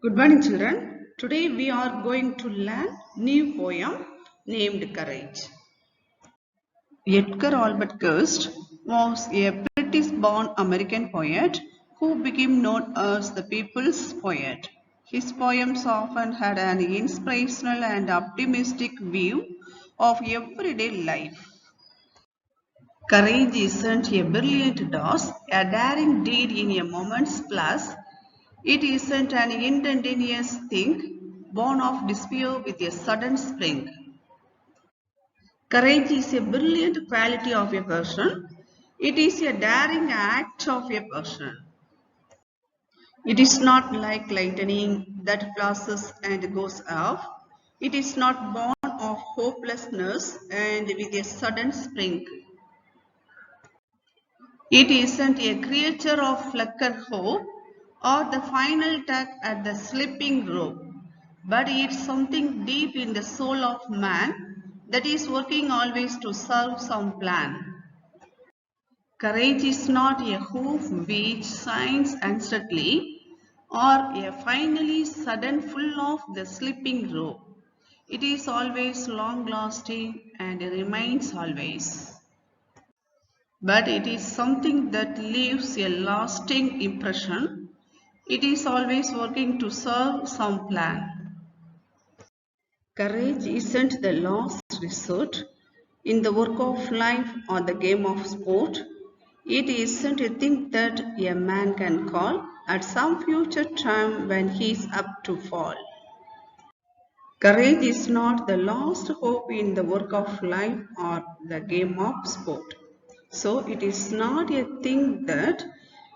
Good morning, children. Today we are going to learn new poem named Courage. Edgar Albert Gust was a British-born American poet who became known as the people's poet. His poems often had an inspirational and optimistic view of everyday life. Courage isn't a brilliant task, a daring deed in a moment's plus. It isn't an instantaneous thing born of despair with a sudden spring. Courage is a brilliant quality of a person. It is a daring act of a person. It is not like lightning that flashes and goes off. It is not born of hopelessness and with a sudden spring. It isn't a creature of flicker hope or the final tug at the slipping rope, but it's something deep in the soul of man that is working always to serve some plan. Courage is not a hoof which shines instantly or a finally sudden pull of the slipping rope. It is always long lasting and remains always. But it is something that leaves a lasting impression. It is always working to serve some plan. Courage isn't the last resort in the work of life or the game of sport. It isn't a thing that a man can call at some future time when he is up to fall. Courage is not the last hope in the work of life or the game of sport. So it is not a thing that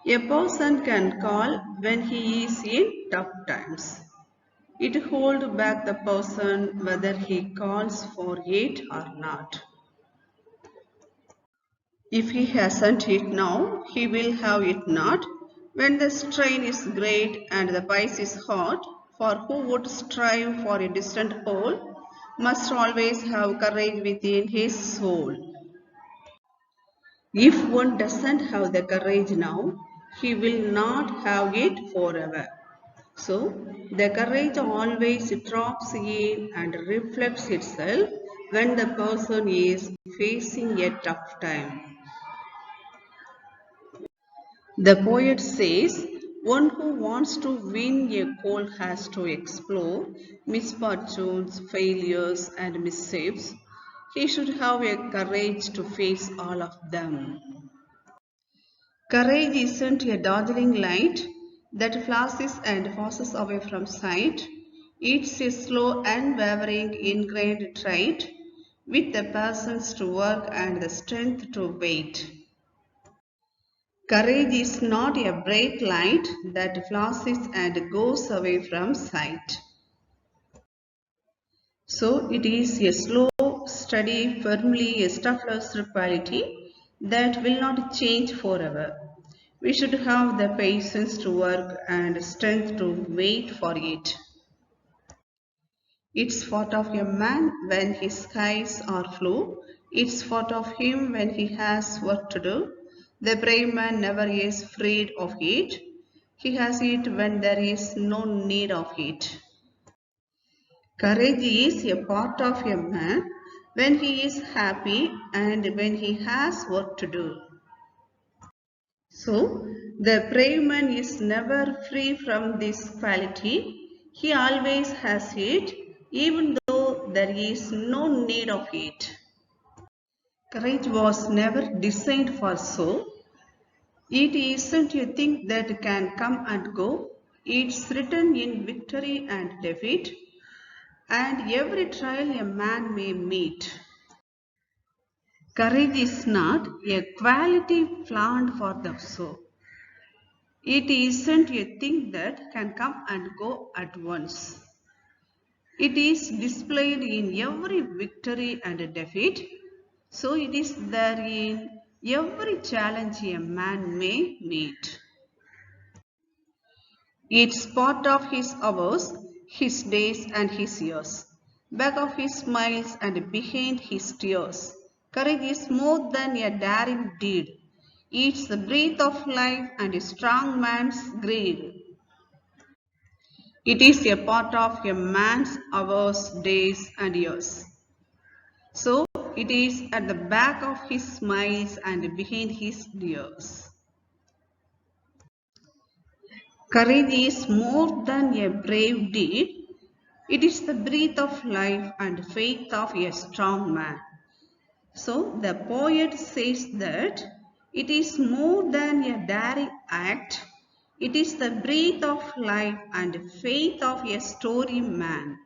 a person can call when he is in tough times. It holds back the person whether he calls for it or not. If he hasn't it now, he will have it not. When the strain is great and the price is hot, for who would strive for a distant pole, must always have courage within his soul. If one doesn't have the courage now, he will not have it forever. So, the courage always drops in and reflects itself when the person is facing a tough time. The poet says, one who wants to win a goal has to explore misfortunes, failures, and mishaps. He should have a courage to face all of them. Courage isn't a dazzling light that flashes and passes away from sight. It's a slow, unwavering, ingrained trait with the patience to work and the strength to wait. Courage is not a bright light that flashes and goes away from sight. So it is a slow, steady, firmly established quality that will not change forever. We should have the patience to work and strength to wait for it. It's part of a man when his skies are blue. It's part of him when he has work to do. The brave man never is afraid of it. He has it when there is no need of it. Courage is a part of a man when he is happy and when he has work to do. So, the brave man is never free from this quality. He always has it, even though there is no need of it. Courage was never designed for so. It isn't a thing that can come and go. It's written in victory and defeat, and every trial a man may meet. Courage is not a quality planned for the soul. It isn't a thing that can come and go at once. It is displayed in every victory and defeat, so it is there in every challenge a man may meet. It's part of his hours, his days and his years, back of his smiles and behind his tears. Courage is more than a daring deed. It's the breath of life and a strong man's greed. It is a part of a man's hours, days and years. So it is at the back of his smiles and behind his tears. Courage is more than a brave deed. It is the breath of life and faith of a strong man. So the poet says that it is more than a daring act. It is the breath of life and faith of a story man.